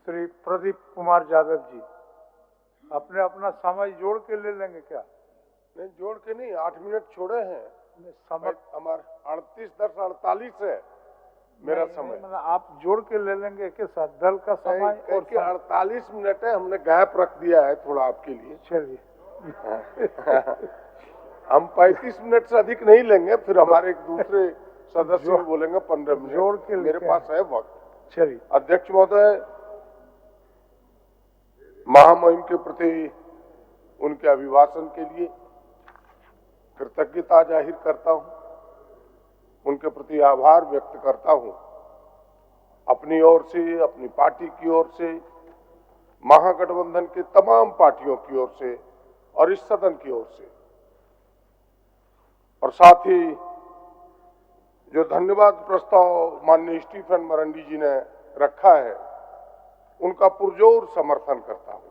श्री प्रदीप कुमार यादव जी, अपने अपना समय जोड़ के ले लेंगे क्या? नहीं, जोड़ के नहीं, 8 मिनट छोड़े हैं। समय हमारा 38:10:48 है मेरा समय। मतलब आप जोड़ के ले लेंगे के साथ दल का समय और 48 मिनट है, हमने गैप रख दिया है थोड़ा आपके लिए। चलिए हम 35 मिनट से अधिक नहीं लेंगे, फिर हमारे एक दूसरे सदस्य भी बोलेंगे 15 मिनट। जोड़ के मेरे पास है वक्त। चलिए। अध्यक्ष महोदय, महामहिम के प्रति उनके अभिभाषण के लिए कृतज्ञता जाहिर करता हूं, उनके प्रति आभार व्यक्त करता हूं। अपनी ओर से, अपनी पार्टी की ओर से, महागठबंधन के तमाम पार्टियों की ओर से और इस सदन की ओर से, और साथ ही जो धन्यवाद प्रस्ताव माननीय स्टीफन मरांडी जी ने रखा है, उनका पुरजोर समर्थन करता हूं।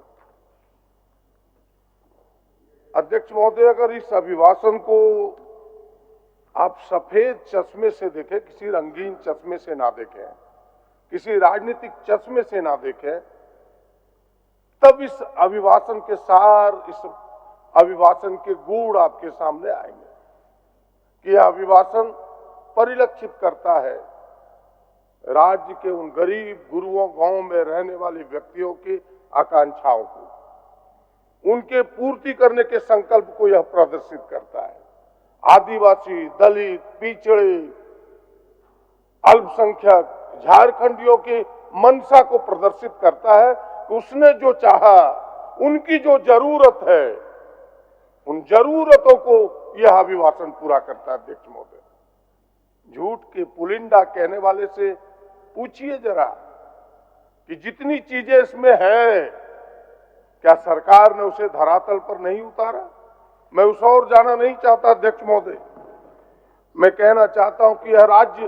अध्यक्ष महोदय, अगर इस अभिभाषण को आप सफेद चश्मे से देखें, किसी रंगीन चश्मे से ना देखें, किसी राजनीतिक चश्मे से ना देखें, तब इस अभिभाषण के सार, इस अभिभाषण के गुण आपके सामने आएंगे कि यह अभिभाषण परिलक्षित करता है राज्य के उन गरीब गुरुओं, गांव में रहने वाले व्यक्तियों की आकांक्षाओं को, उनके पूर्ति करने के संकल्प को यह प्रदर्शित करता है। आदिवासी, दलित, पिछड़े, अल्पसंख्यक, झारखंडियों की मंशा को प्रदर्शित करता है कि उसने जो चाहा, उनकी जो जरूरत है, उन जरूरतों को यह अभिभाषण पूरा करता है। अध्यक्ष महोदय, झूठ के पुलिंदा कहने वाले से पूछिए जरा कि जितनी चीजें इसमें है, क्या सरकार ने उसे धरातल पर नहीं उतारा? मैं उस और जाना नहीं चाहता। अध्यक्ष महोदय, मैं कहना चाहता हूं कि यह राज्य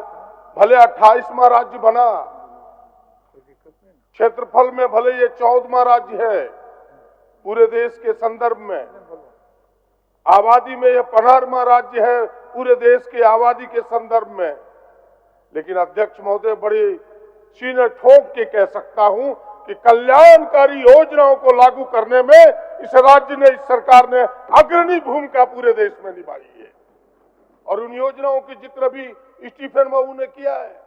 भले 28वां राज्य बना, क्षेत्रफल में भले ये 14वां राज्य है पूरे देश के संदर्भ में, आबादी में यह 15वां राज्य है पूरे देश की आबादी के संदर्भ में, लेकिन अध्यक्ष महोदय, बड़े सीने ठोक के कह सकता हूं कि कल्याणकारी योजनाओं को लागू करने में इस राज्य ने, इस सरकार ने अग्रणी भूमिका पूरे देश में निभाई है। और उन योजनाओं की जिक्र भी स्टीफन बाबू ने किया है।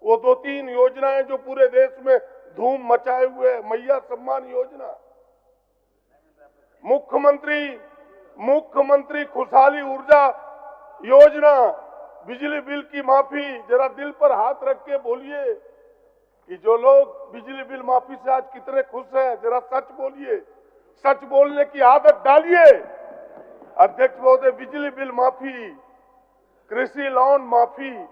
वो 2-3 योजनाएं जो पूरे देश में धूम मचाए हुए है। मैया सम्मान योजना, मुख्यमंत्री खुशहाली ऊर्जा योजना, बिजली बिल की माफी। जरा दिल पर हाथ रख के बोलिए कि जो लोग बिजली बिल माफी से आज कितने खुश हैं, जरा सच बोलिए, सच बोलने की आदत डालिए। अध्यक्ष महोदय, बिजली बिल माफी, कृषि लोन माफी,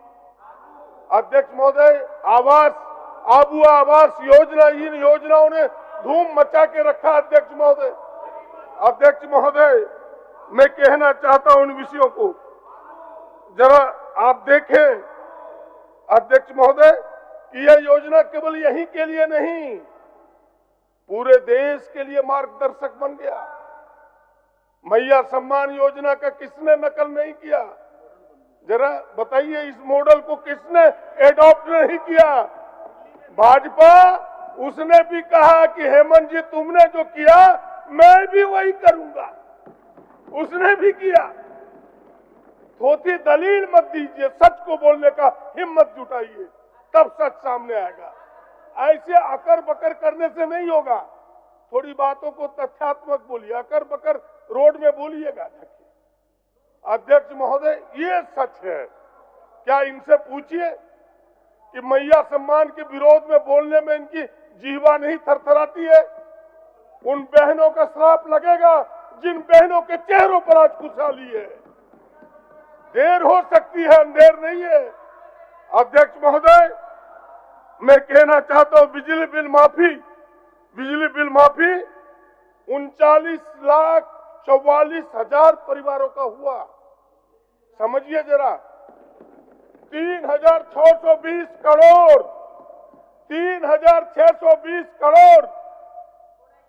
अध्यक्ष महोदय, आबुआ आवास योजना, इन योजनाओं ने धूम मचा के रखा। अध्यक्ष महोदय, मैं कहना चाहता हूं उन विषयों को जरा आप देखें। अध्यक्ष महोदय, कि यह योजना केवल यहीं के लिए नहीं, पूरे देश के लिए मार्गदर्शक बन गया। मैया सम्मान योजना का किसने नकल नहीं किया? जरा बताइए, इस मॉडल को किसने एडॉप्ट नहीं किया? भाजपा, उसने भी कहा कि हेमंत जी, तुमने जो किया मैं भी वही करूंगा, उसने भी किया। थोड़ी दलील मत दीजिए, सच को बोलने का हिम्मत जुटाइए, तब सच सामने आएगा। ऐसे अकर बकर करने से नहीं होगा। थोड़ी बातों को तथ्यात्मक बोलिए, अकर बकर रोड में बोलिएगा। अध्यक्ष महोदय, ये सच है। क्या इनसे पूछिए कि मैया सम्मान के विरोध में बोलने में इनकी जीवा नहीं थरथराती है? उन बहनों का श्राप लगेगा जिन बहनों के चेहरों पर आज खुशहाली है। देर हो सकती है, अंधेर नहीं है। अध्यक्ष महोदय, मैं कहना चाहता हूं, बिजली बिल माफी 39,44,000 परिवारों का हुआ। समझिए जरा, 3,620 करोड़, 3,620 करोड़।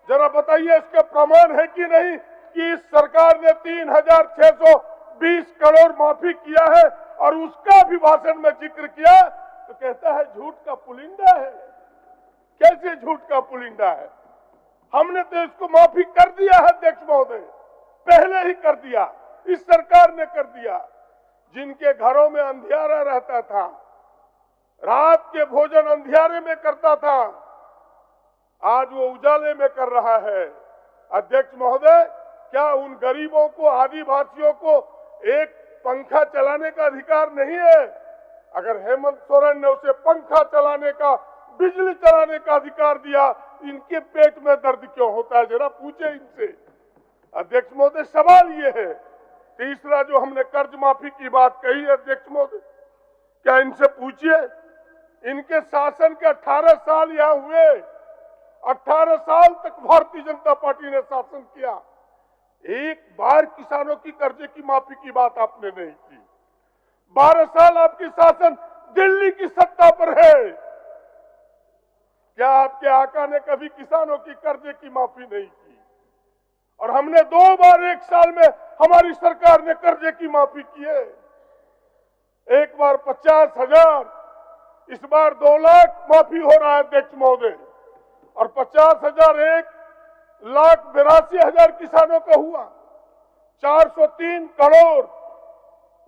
जरा बताइए, इसके प्रमाण है कि नहीं कि इस सरकार ने 3,620 करोड़ माफी किया है? और उसका भी भाषण में जिक्र किया तो कहता है झूठ का पुलिंदा है। कैसे झूठ का पुलिंदा है। हमने तो इसको माफी कर दिया है अध्यक्ष महोदय, पहले ही कर दिया, इस सरकार ने कर दिया। जिनके घरों में अंधियारा रहता था, रात के भोजन अंधियारे में करता था, आज वो उजाले में कर रहा है। अध्यक्ष महोदय, क्या उन गरीबों को, आदिवासियों को एक पंखा चलाने का अधिकार नहीं है? अगर हेमंत सोरेन ने उसे पंखा चलाने का, बिजली चलाने का अधिकार दिया, इनके पेट में दर्द क्यों होता है, जरा पूछे इनसे। अध्यक्ष महोदय, सवाल ये है। तीसरा जो हमने कर्ज माफी की बात कही है अध्यक्ष महोदय, क्या इनसे पूछिए, इनके शासन के 18 साल यहां हुए, 18 साल तक भारतीय जनता पार्टी ने शासन किया, एक बार किसानों की कर्जे की माफी की बात आपने नहीं की। 12 साल आपकी शासन दिल्ली की सत्ता पर है, क्या आपके आका ने कभी किसानों की कर्जे की माफी नहीं की? और हमने 2 बार 1 साल में हमारी सरकार ने कर्जे की माफी की है। एक बार 50,000, इस बार 2 लाख माफी हो रहा है अध्यक्ष महोदय, और 50,000 1,82,000 किसानों का हुआ, 403 करोड़।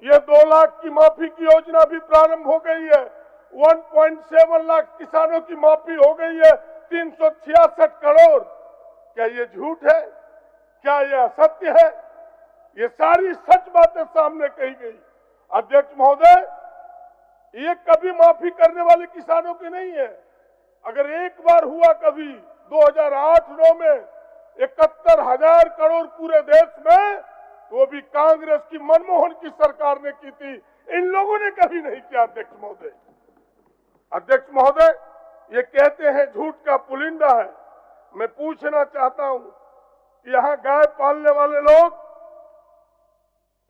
ये 2 लाख की माफी की योजना भी प्रारंभ हो गई है, 1.7 लाख किसानों की माफी हो गई है, 366 करोड़। क्या ये झूठ है? क्या ये असत्य है? ये सारी सच बातें सामने कही गई। अध्यक्ष महोदय, ये कभी माफी करने वाले किसानों की नहीं है। अगर एक बार हुआ कभी 2008-9 में 71,000 करोड़ पूरे देश में, तो वो भी कांग्रेस की, मनमोहन की सरकार ने की थी, इन लोगों ने कभी नहीं किया अध्यक्ष महोदय। अध्यक्ष महोदय, ये कहते हैं झूठ का पुलिंदा है। मैं पूछना चाहता हूं कि यहां गाय पालने वाले लोग,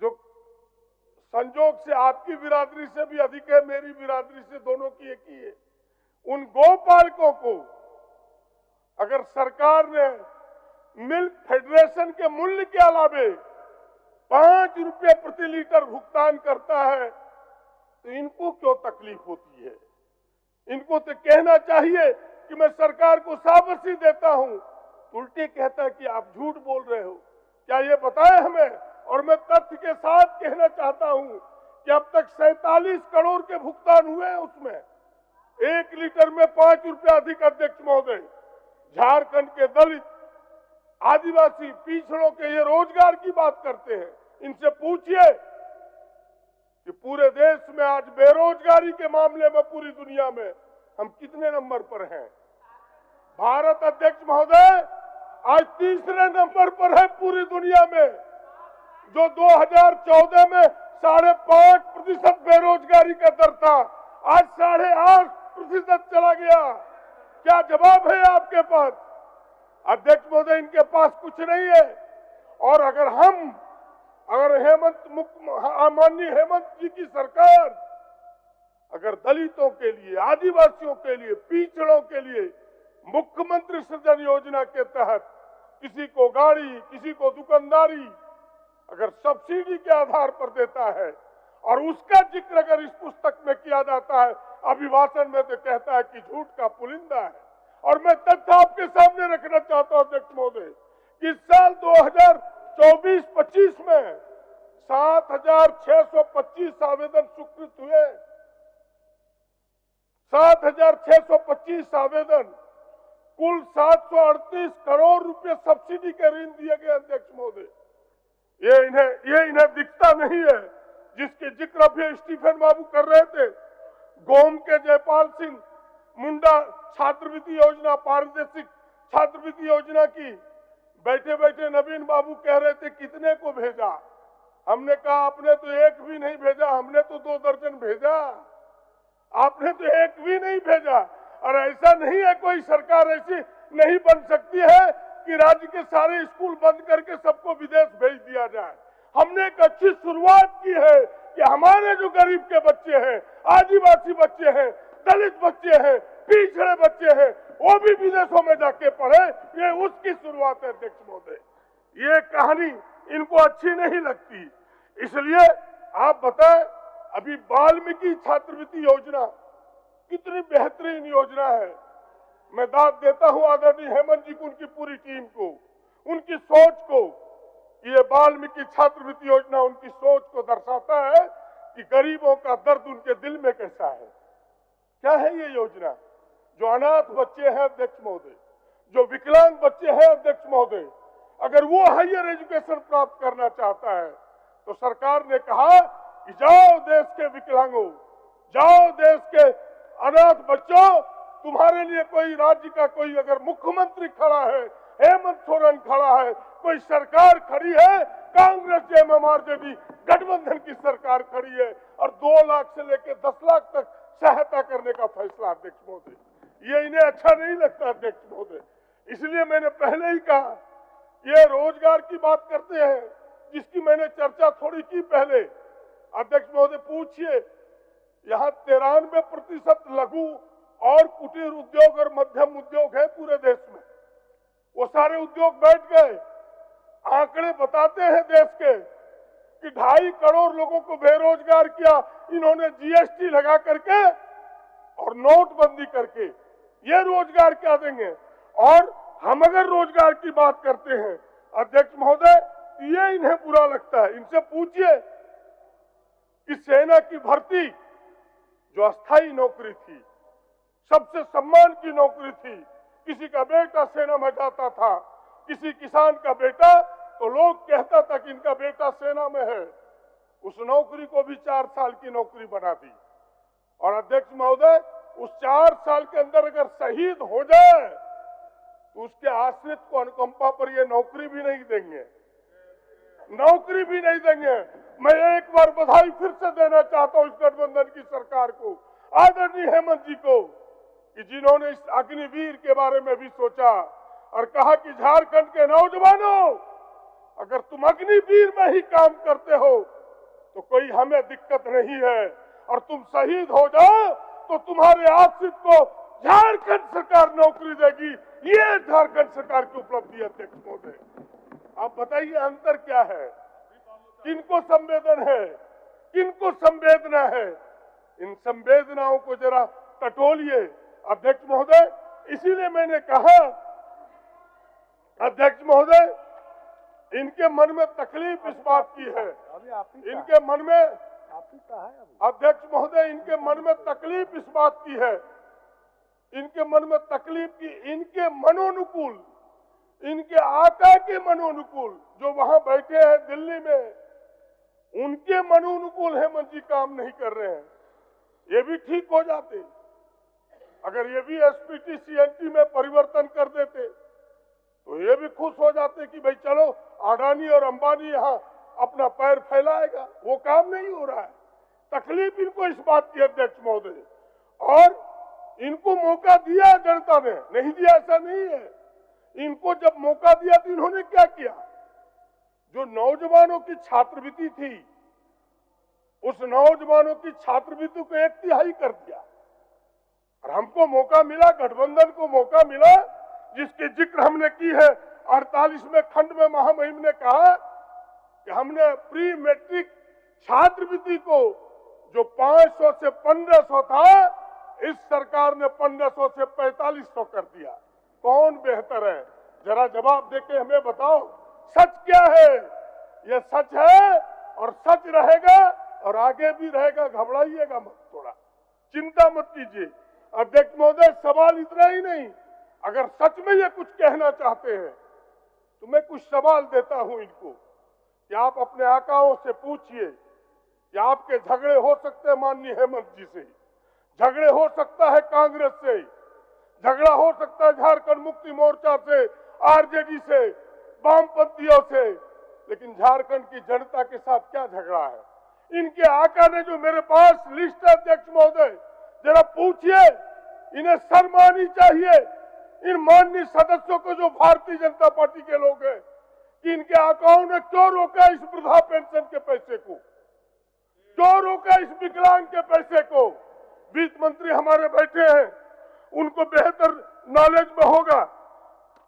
जो संजोग से आपकी बिरादरी से भी अधिक है, मेरी बिरादरी से, दोनों की एक ही है, उन गोपालकों को अगर सरकार ने मिल्क फेडरेशन के मूल्य के अलावे 5 रुपये प्रति लीटर भुगतान करता है, तो इनको क्यों तकलीफ होती है? इनको तो कहना चाहिए कि मैं सरकार को शाबाशी देता हूं, उल्टे कहता है कि आप झूठ बोल रहे हो। क्या ये बताए हमें? और मैं तथ्य के साथ कहना चाहता हूं कि अब तक 47 करोड़ के भुगतान हुए हैं, उसमें 1 लीटर में 5 रुपया अधिक। अध्यक्ष महोदय, झारखंड के दलित, आदिवासी, पिछड़ों के ये रोजगार की बात करते हैं, इनसे पूछिए कि पूरे देश में आज बेरोजगारी के मामले में पूरी दुनिया में हम कितने नंबर पर हैं? भारत अध्यक्ष महोदय आज 3रे नंबर पर है पूरी दुनिया में, जो 2014 में 5.5% बेरोजगारी का दर था, आज 8.5% चला गया। क्या जवाब है आपके पास? अध्यक्ष महोदय, इनके पास कुछ नहीं है। और अगर माननीय हेमंत जी की सरकार अगर दलितों के लिए, आदिवासियों के लिए, पिछड़ों के लिए मुख्यमंत्री सृजन योजना के तहत किसी को गाड़ी, किसी को दुकानदारी अगर सब्सिडी के आधार पर देता है, और उसका जिक्र अगर इस पुस्तक में किया जाता है, अभिभाषण में तो कहता है कि झूठ का पुलिंदा है। और मैं तथ्य आपके सामने रखना चाहता हूं अध्यक्ष महोदय कि इस साल 2024-25 में 7,625 आवेदन स्वीकृत हुए, 7,625 आवेदन, कुल 738 करोड़ रुपए सब्सिडी के ऋण दिए गए। अध्यक्ष महोदय, ये इन्हें दिखता नहीं है, जिसके जिक्र अभी स्टीफन बाबू कर रहे थे। गोम के जयपाल सिंह मुंडा छात्रवृत्ति योजना, पारदर्शिक छात्रवृत्ति योजना की बैठे बैठे नवीन बाबू कह रहे थे कितने को भेजा? हमने कहा आपने तो एक भी नहीं भेजा, हमने तो 2 दर्जन भेजा, आपने तो एक भी नहीं भेजा। और ऐसा नहीं है, कोई सरकार ऐसी नहीं बन सकती है कि राज्य के सारे स्कूल बंद करके सबको विदेश भेज दिया जाए। हमने एक अच्छी शुरुआत की है कि हमारे जो गरीब के बच्चे हैं, आदिवासी बच्चे हैं, दलित बच्चे हैं, पिछड़े बच्चे हैं, वो भी विदेशों में जाके पढ़े, ये उसकी शुरुआत है। अध्यक्ष महोदय, ये कहानी इनको अच्छी नहीं लगती, इसलिए आप बताएं, अभी वाल्मीकि छात्रवृत्ति योजना कितनी बेहतरीन योजना है। मैं दाद देता हूं आदरणीय हेमंत जी को, उनकी पूरी टीम को, उनकी सोच को। ये वाल्मीकि छात्रवृत्ति योजना उनकी सोच को दर्शाता है कि गरीबों का दर्द उनके दिल में कैसा है। क्या है ये योजना? जो अनाथ बच्चे हैं अध्यक्ष महोदय, जो विकलांग बच्चे हैं अध्यक्ष महोदय, अगर वो हायर एजुकेशन प्राप्त करना चाहता है तो सरकार ने कहा कि जाओ देश के विकलांगों, जाओ देश के अनाथ बच्चों, तुम्हारे लिए कोई राज्य का कोई अगर मुख्यमंत्री खड़ा है, हेमंत सोरेन खड़ा है, कोई सरकार खड़ी है, कांग्रेस जेएमएम-आरजेडी गठबंधन की सरकार खड़ी है और 2 लाख से लेकर 10 लाख तक सहायता करने का फैसला अध्यक्ष महोदय, ये इन्हें अच्छा नहीं लगता अध्यक्ष महोदय। इसलिए मैंने पहले ही कहा, ये रोजगार की बात करते हैं जिसकी मैंने चर्चा थोड़ी की पहले। अध्यक्ष महोदय पूछिए, यहाँ 93% लघु और कुटीर उद्योग और मध्यम उद्योग है पूरे देश में। वो सारे उद्योग बैठ गए। आंकड़े बताते हैं देश के कि 2.5 करोड़ लोगों को बेरोजगार किया इन्होंने जीएसटी लगा करके और नोटबंदी करके। ये रोजगार क्या देंगे? और हम अगर रोजगार की बात करते हैं अध्यक्ष महोदय, ये इन्हें बुरा लगता है। इनसे पूछिए कि सेना की भर्ती जो अस्थायी नौकरी थी, सबसे सम्मान की नौकरी थी, किसी का बेटा सेना में जाता था, किसी किसान का बेटा, तो लोग कहता था कि इनका बेटा सेना में है। उस नौकरी को भी 4 साल की नौकरी बना दी। और अध्यक्ष महोदय, उस 4 साल के अंदर अगर शहीद हो जाए तो उसके आश्रित को अनुकंपा पर ये नौकरी भी नहीं देंगे, नौकरी भी नहीं देंगे। मैं एक बार बधाई फिर से देना चाहता हूं इस गठबंधन की सरकार को, आदरणीय हेमंत जी को, कि जिन्होंने इस अग्निवीर के बारे में भी सोचा और कहा कि झारखंड के नौजवानों, अगर तुम अग्निवीर में ही काम करते हो तो कोई हमें दिक्कत नहीं है, और तुम शहीद हो जाओ तो तुम्हारे आश्रित को झारखंड सरकार नौकरी देगी। ये झारखंड सरकार की उपलब्धि है अध्यक्ष महोदय। आप बताइए अंतर क्या है? किनको संवेदन है, किनको संवेदना है? इन संवेदनाओं को जरा टटोलिए अध्यक्ष महोदय। इसीलिए मैंने कहा अध्यक्ष महोदय, इनके मन में तकलीफ इस बात की है, इनके मन में अध्यक्ष महोदय, इनके मन में तकलीफ इस बात की है, इनके मन में तकलीफ की इनके मनोनुकूल, इनके आका के मनोनुकूल जो वहां बैठे हैं दिल्ली में, उनके मनोनुकूल हेमंत जी काम नहीं कर रहे हैं। ये भी ठीक हो जाते अगर ये भी एसपीटी सीएनटी में परिवर्तन कर देते, तो ये भी खुश हो जाते कि भाई चलो अडानी और अंबानी यहाँ अपना पैर फैलाएगा। वो काम नहीं हो रहा है। तकलीफ इनको इस बात की अध्यक्ष महोदय, और इनको मौका दिया जनता ने, नहीं दिया ऐसा नहीं है। इनको जब मौका दिया तो इन्होंने क्या किया? जो नौजवानों की छात्रवृत्ति थी, उस नौजवानों की छात्रवृत्ति को 1/3 कर दिया। और हमको मौका मिला, गठबंधन को मौका मिला, जिसकी जिक्र हमने की है 48वें खंड में महामहिम ने कहा कि हमने प्री मैट्रिक छात्रवृत्ति को जो 500 से 1500 था, इस सरकार ने 1500 से 4500 कर दिया। कौन बेहतर है? जरा जवाब देके हमें बताओ, सच क्या है? यह सच है और सच रहेगा और आगे भी रहेगा। घबराइएगा मत, थोड़ा चिंता मत कीजिए अध्यक्ष महोदय। सवाल इतना ही नहीं, अगर सच में ये कुछ कहना चाहते हैं तो मैं कुछ सवाल देता हूं इनको कि आप अपने आकाओं से पूछिए कि आपके झगड़े हो सकते हैं माननीय हेमंत जी से, झगड़े हो सकता है कांग्रेस से, झगड़ा हो सकता है झारखंड मुक्ति मोर्चा से, आरजेडी से, वामपंथियों से, लेकिन झारखंड की जनता के साथ क्या झगड़ा है? इनके आका ने जो मेरे पास लिस्ट है अध्यक्ष महोदय, जरा पूछिए, इन्हें शर्म आनी चाहिए इन माननीय सदस्यों को जो भारतीय जनता पार्टी के लोग हैं, कि इनके आकाओं ने क्यों रोका इस वृद्धा पेंशन के पैसे को, क्यों रोका इस विकलांग के पैसे को। वित्त मंत्री हमारे बैठे हैं, उनको बेहतर नॉलेज में होगा।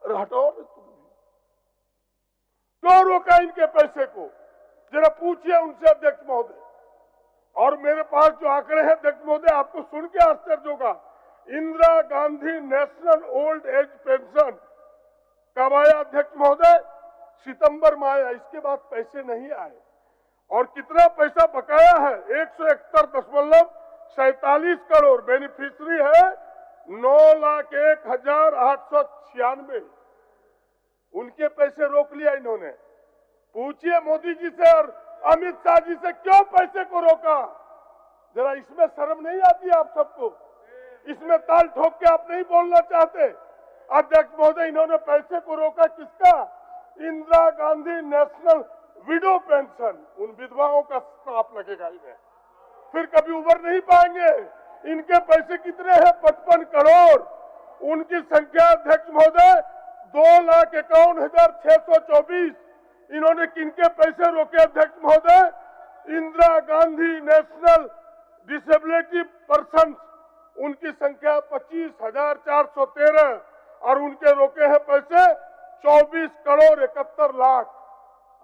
हटाओ, क्यों रोका इनके पैसे को, जरा पूछिए उनसे अध्यक्ष महोदय। और मेरे पास जो आंकड़े हैं अध्यक्ष महोदय, आपको सुन के आश्चर्य होगा, Indira Gandhi national old age pension कब आया अध्यक्ष महोदय? सितंबर में आया, इसके बाद पैसे नहीं आए। और कितना पैसा बकाया है? 171.47 करोड़। बेनिफिशियरी है 9,01,896। उनके पैसे रोक लिया इन्होंने। पूछिए मोदी जी से और अमित शाह जी से क्यों पैसे को रोका? जरा इसमें शर्म नहीं आती आप सबको? इसमें ताल ठोक के आप नहीं बोलना चाहते? अध्यक्ष महोदय, इन्होंने पैसे को रोका किसका? Indira Gandhi national window pension. उन विधवाओं का श्राप लगेगा इन्हें, फिर कभी उबर नहीं पाएंगे। इनके पैसे कितने हैं? 55 करोड़। उनकी संख्या अध्यक्ष महोदय 2,51,624। इन्होंने किनके पैसे रोके अध्यक्ष महोदय? Indira Gandhi national disability person, उनकी संख्या 25,413 और उनके रोके हैं पैसे 24 करोड़ 71 लाख।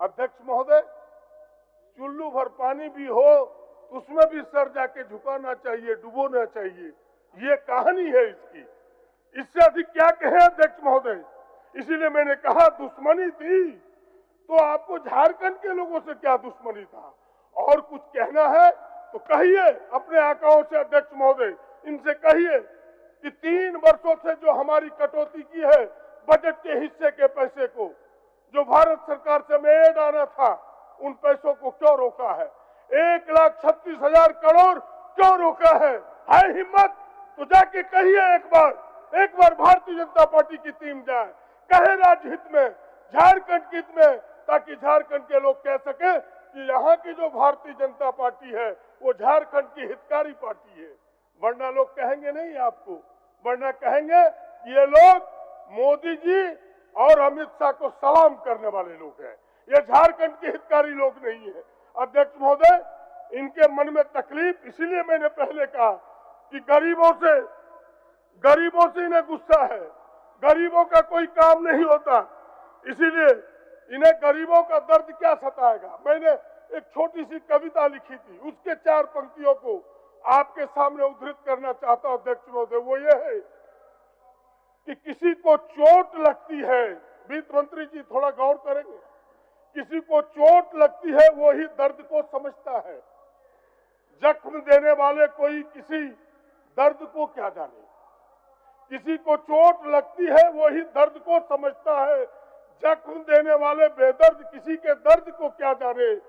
अध्यक्ष महोदय, चुल्लू भर पानी भी हो उसमें भी सर जाके झुकाना चाहिए, डुबोना चाहिए। ये कहानी है इसकी। इससे अधिक क्या कहें अध्यक्ष महोदय? इसीलिए मैंने कहा दुश्मनी थी तो आपको झारखंड के लोगों से क्या दुश्मनी था? और कुछ कहना है तो कहिए अपने आकाओं से अध्यक्ष महोदय, इनसे कहिए कि 3 वर्षों से जो हमारी कटौती की है बजट के हिस्से के पैसे को, जो भारत सरकार से मेड आना था, उन पैसों को क्यों रोका है? 1,36,000 करोड़ क्यों रोका है? हिम्मत तो जाके कहिए एक बार भारतीय जनता पार्टी की टीम जाए, कहे राज्य हित में, झारखंड के हित में, ताकि झारखंड के लोग कह सके कि यहाँ की जो भारतीय जनता पार्टी है वो झारखंड की हितकारी पार्टी है। वरना लोग कहेंगे नहीं आपको, वरना कहेंगे ये लोग मोदी जी और अमित शाह को सलाम करने वाले लोग हैं, ये झारखंड के हितकारी लोग नहीं है। अध्यक्ष महोदय, इनके मन में तकलीफ, इसीलिए मैंने पहले कहा कि गरीबों से इन्हें गुस्सा है, गरीबों का कोई काम नहीं होता, इसीलिए इन्हें गरीबों का दर्द क्या सताएगा। मैंने एक छोटी सी कविता लिखी थी, उसके 4 पंक्तियों को आपके सामने उद्धृत करना चाहता हूं अध्यक्ष महोदय। वो ये है कि किसी को चोट लगती है, वित्त मंत्री जी थोड़ा गौर करेंगे, किसी को चोट लगती है वो ही दर्द को समझता है। जख्म देने वाले कोई किसी दर्द को क्या जाने, किसी को चोट लगती है वो ही दर्द को समझता है। जख्म देने वाले बेदर्द किसी के दर्द को क्या जाने।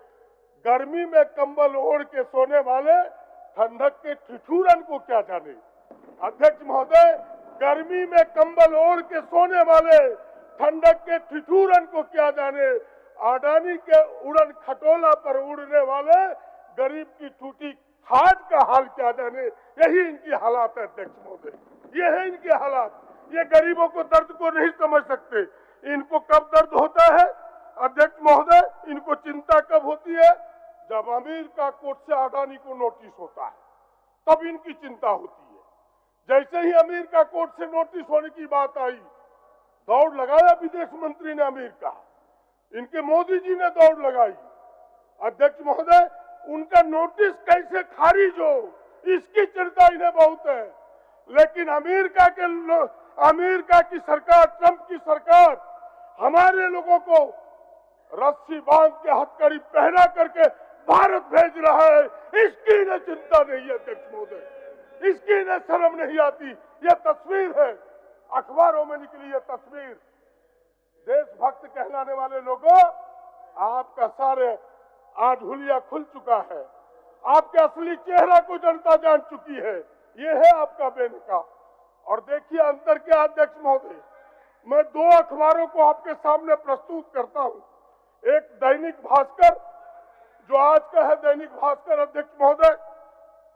गर्मी में कंबल ओढ़ के सोने वाले ठंडक के ठिठुरन को क्या जाने। अध्यक्ष महोदय, गर्मी में कंबल ओढ़ के सोने वाले ठंडक के ठिठुरन को क्या जाने। अडानी के उड़न खटोला पर उड़ने वाले गरीब की टूटी खाट का हाल क्या जाने। यही इनकी हालात है अध्यक्ष महोदय, ये है इनके हालात। ये गरीबों को दर्द को नहीं समझ सकते। इनको कब दर्द होता है अध्यक्ष महोदय? इनको चिंता कब होती है? जब अमेरिका कोर्ट से अडानी को नोटिस होता है, तब इनकी चिंता होती है। जैसे ही अमेरिका कोर्ट से नोटिस होने की बात आई, दौड़ लगाया विदेश मंत्री ने अमेरिका, इनके मोदी जी ने दौड़ लगाई। अध्यक्ष महोदय, उनका नोटिस कैसे खारिज हो, इसकी चिंता इन्हें बहुत है। लेकिन अमेरिका की सरकार, ट्रंप की सरकार, हमारे लोगों को रस्सी बांध के हथकड़ी पहना करके भारत भेज रहा है, इसकी इन्हें चिंता नहीं है अध्यक्ष महोदय, इसकी इन्हें शर्म नहीं आती। यह तस्वीर है, अखबारों में निकली यह तस्वीर। देशभक्त कहलाने वाले लोगों, आपका सारे आज हुलिया खुल चुका है, आपके असली चेहरा को जनता जान चुकी है। ये है आपका बेनकाब। और देखिए अंतर क्या अध्यक्ष महोदय, मैं 2 अखबारों को आपके सामने प्रस्तुत करता हूं। एक दैनिक भास्कर, जो आज का है दैनिक भास्कर अध्यक्ष महोदय,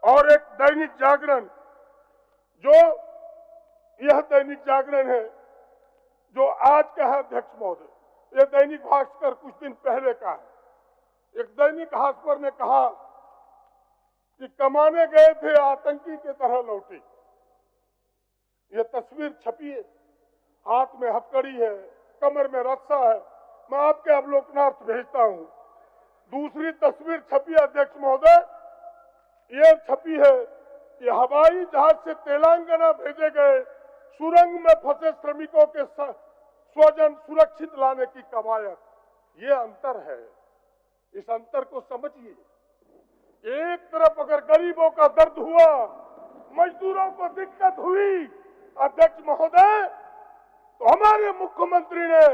और एक दैनिक जागरण, जो यह दैनिक जागरण है जो आज का है अध्यक्ष महोदय। यह दैनिक भास्कर कुछ दिन पहले का है। एक दैनिक भास्कर ने कहा कि कमाने गए थे आतंकी की तरह लौटे। यह तस्वीर छपी है, हाथ में हथकड़ी है, कमर में रस्सा है। मैं आपके अवलोकनार्थ भेजता हूं। दूसरी तस्वीर छपी है अध्यक्ष महोदय, यह छपी है कि हवाई जहाज से तेलंगाना भेजे गए सुरंग में फंसे श्रमिकों के स्वजन सुरक्षित लाने की कवायद, ये अंतर है। इस अंतर को समझिए। एक तरफ अगर गरीबों का दर्द हुआ, मजदूरों को दिक्कत हुई, अध्यक्ष महोदय, तो हमारे मुख्यमंत्री ने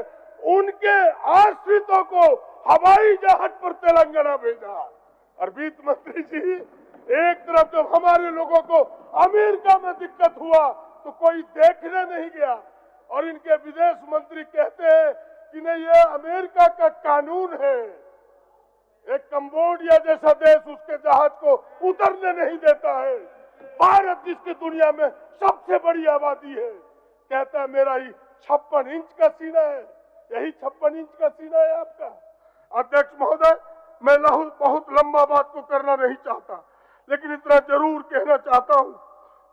उनके आश्रितों को हवाई जहाज पर तेलंगाना भेजा। और वित्त मंत्री जी, एक तरफ जब हमारे लोगों को अमेरिका में दिक्कत हुआ तो कोई देखने नहीं गया, और इनके विदेश मंत्री कहते हैं कि नहीं, ये अमेरिका का कानून है। एक कंबोडिया जैसा देश उसके जहाज को उतरने नहीं देता है। भारत जिसकी दुनिया में सबसे बड़ी आबादी है, कहता है मेरा ही 56 इंच का सीना है। यही 56 इंच का सीना है आपका। अध्यक्ष महोदय, मैं बहुत लंबा बात को करना नहीं चाहता, लेकिन इतना जरूर कहना चाहता हूँ।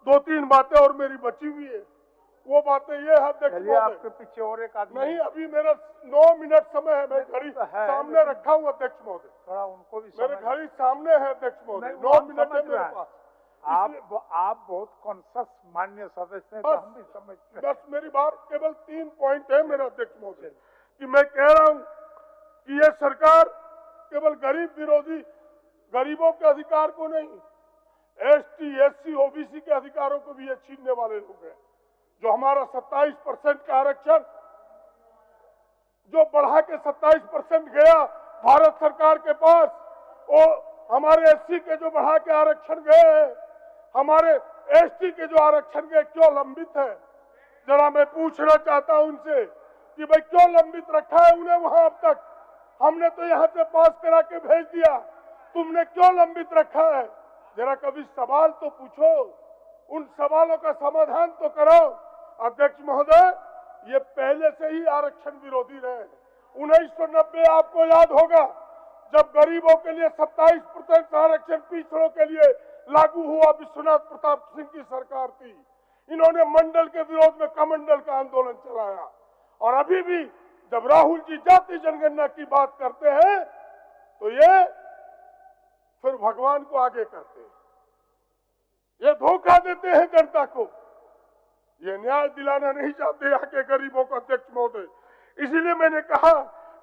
2-3 बातें और मेरी बची हुई है। वो बातें ये है अध्यक्ष महोदय, आपके पीछे और एक आदमी नहीं, अभी मेरा 9 मिनट समय है। मैं घड़ी सामने रखा हूँ अध्यक्ष महोदय, थोड़ा उनको भी मेरे घड़ी सामने है अध्यक्ष महोदय। 9 मिनट है मेरे पास। आप बहुत कॉन्शियस माननीय सदस्य हैं, तो हम भी समझते हैं। बस मेरी बात केवल 3 पॉइंट है मेरा अध्यक्ष महोदय, कि मैं कह रहा हूँ कि ये सरकार केवल गरीब विरोधी, गरीबों के अधिकार को नहीं, ST, SC, OBC के अधिकारों को भी ये छीनने वाले लोग हैं। जो हमारा 27% का आरक्षण जो बढ़ा के 27% गया भारत सरकार के पास, और हमारे SC के जो बढ़ा के आरक्षण गए हैं, हमारे ST के जो आरक्षण गए, क्यों लंबित है? जरा मैं पूछना चाहता हूं उनसे कि भाई क्यों लंबित रखा है उन्हें वहां अब तक? हमने तो यहां से पास करा के भेज दिया, तुमने क्यों लंबित रखा है? जरा कभी सवाल तो पूछो, उन सवालों का समाधान तो करो। अध्यक्ष महोदय, ये पहले से ही आरक्षण विरोधी रहे। 1990 आपको याद होगा, जब गरीबों के लिए 27% आरक्षण पिछड़ों के लिए लागू हुआ, विश्वनाथ प्रताप सिंह की सरकार थी। इन्होंने मंडल के विरोध में कमंडल का आंदोलन चलाया। और अभी भी जब राहुल जी जाति जनगणना की बात करते हैं तो ये फिर भगवान को आगे करते हैं, ये धोखा देते हैं जनता को, ये न्याय दिलाना नहीं चाहते यहाँ के गरीबों को अध्यक्ष महोदय। इसीलिए मैंने कहा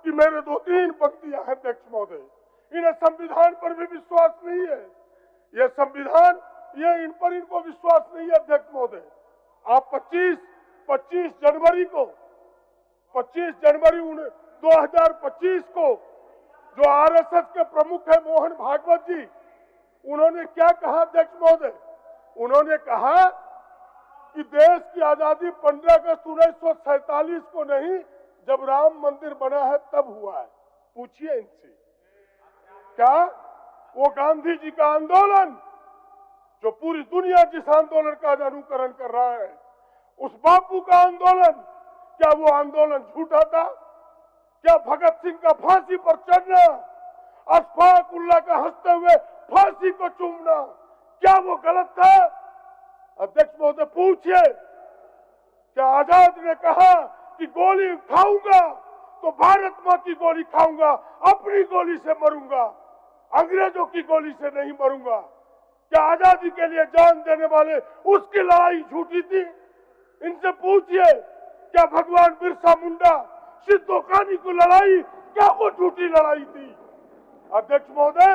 कि मेरे 2-3 पंक्तियां हैं अध्यक्ष महोदय। इन्हें संविधान पर भी विश्वास नहीं है, ये संविधान, ये इन पर इनको विश्वास नहीं है अध्यक्ष महोदय। आप 25 जनवरी 2025 को जो RSS के प्रमुख है मोहन भागवत जी, उन्होंने क्या कहा अध्यक्ष महोदय? उन्होंने कहा कि देश की आजादी 15 अगस्त 1947 को नहीं, जब राम मंदिर बना है तब हुआ है। पूछिए इनसे, क्या वो गांधी जी का आंदोलन, जो पूरी दुनिया जिस आंदोलन का अनुकरण कर रहा है, उस बापू का आंदोलन, क्या वो आंदोलन झूठा था? क्या भगत सिंह का फांसी पर चढ़ना, अशफाक उल्लाह का हंसते हुए फांसी को चूमना, क्या वो गलत था? अध्यक्ष महोदय पूछिए, क्या आजाद ने कहा कि गोली खाऊंगा तो भारत मां की गोली खाऊंगा, अपनी गोली से मरूंगा, अंग्रेजों की गोली से नहीं मरूंगा? क्या आजादी के लिए जान देने वाले उसकी लड़ाई झूठी थी? इनसे पूछिए, क्या भगवान बिरसा मुंडा, सिद्धो कान्हू की लड़ाई, क्या वो झूठी लड़ाई थी? अध्यक्ष महोदय,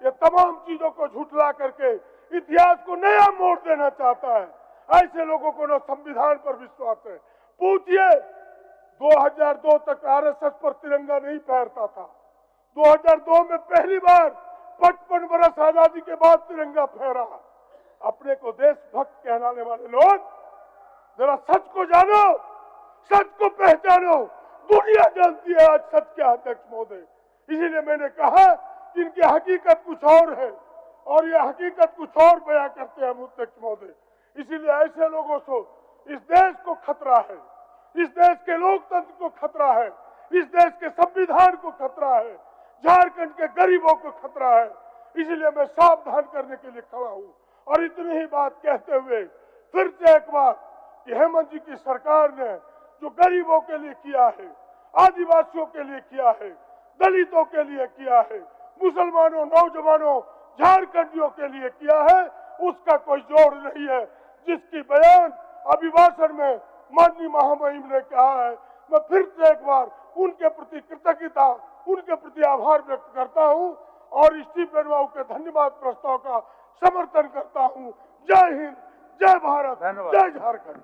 ये तमाम चीजों को झुठला करके इतिहास को नया मोड़ देना चाहता है। ऐसे लोगों को न संविधान पर विश्वास है। पूछिए, 2002 तक RSS पर तिरंगा नहीं फहरता था। 2002 में पहली बार 55 वर्ष आजादी के बाद तिरंगा फहरा। अपने को देशभक्त कहलाने वाले लोग, जरा सच को जानो, सच को पहचानो। दुनिया जानती है आज सच क्या है अध्यक्ष महोदय। इसीलिए मैंने कहा कि इनकी हकीकत कुछ और है और ये हकीकत कुछ और बयां करते हैं अध्यक्ष महोदय। इसीलिए ऐसे लोगों से इस देश को खतरा है, इस देश के लोकतंत्र को खतरा है, इस देश के संविधान को खतरा है, झारखंड के गरीबों को खतरा है। इसीलिए मैं सावधान करने के लिए खड़ा हूँ। और इतनी ही बात कहते हुए फिर से एक बार कि हेमंत जी की सरकार ने जो गरीबों के लिए किया है, आदिवासियों के लिए किया है, दलितों के लिए किया है, मुसलमानों, नौजवानों, झारखंडियों के लिए किया है, उसका कोई जोड़ नहीं है। जिसकी बयान अभिभाषण में माननीय महामहिम ने कहा है, मैं फिर से एक बार उनके प्रति कृतज्ञता, उनके प्रति आभार व्यक्त करता हूं और स्टीफन बाबू के धन्यवाद प्रस्ताव का समर्थन करता हूं। जय हिंद, जय भारत, धन्यवाद। जय झारखंड।